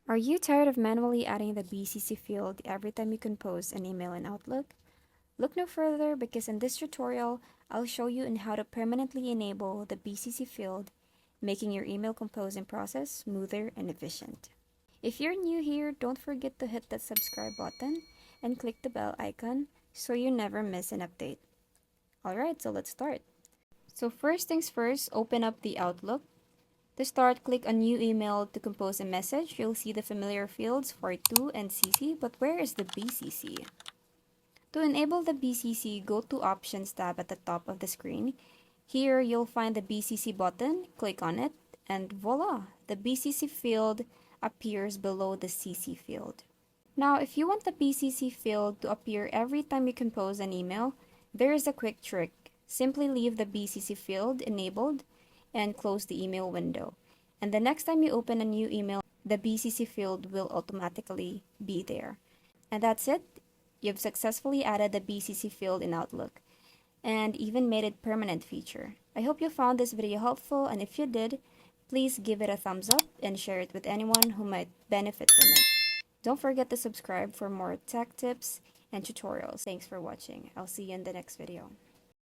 Are you tired of manually adding the BCC field every time you compose an email in Outlook? Look no further because in this tutorial, I'll show you on how to permanently enable the BCC field, making your email composing process smoother and efficient. If you're new here, don't forget to hit that subscribe button and click the bell icon so you never miss an update. Alright, so let's start. So first things first, open up the Outlook. To start, click on New Email to compose a message. You'll see the familiar fields for To and CC, but where is the BCC? To enable the BCC, go to Options tab at the top of the screen. Here, you'll find the BCC button, click on it, and voila! The BCC field appears below the CC field. Now, if you want the BCC field to appear every time you compose an email, there is a quick trick. Simply leave the BCC field enabled and close the email window. And the next time you open a new email, the BCC field will automatically be there. And that's it. You've successfully added the BCC field in Outlook and even made it permanent feature. I hope you found this video helpful, and if you did, please give it a thumbs up and share it with anyone who might benefit from it. Don't forget to subscribe for more tech tips and tutorials. Thanks for watching. I'll see you in the next video.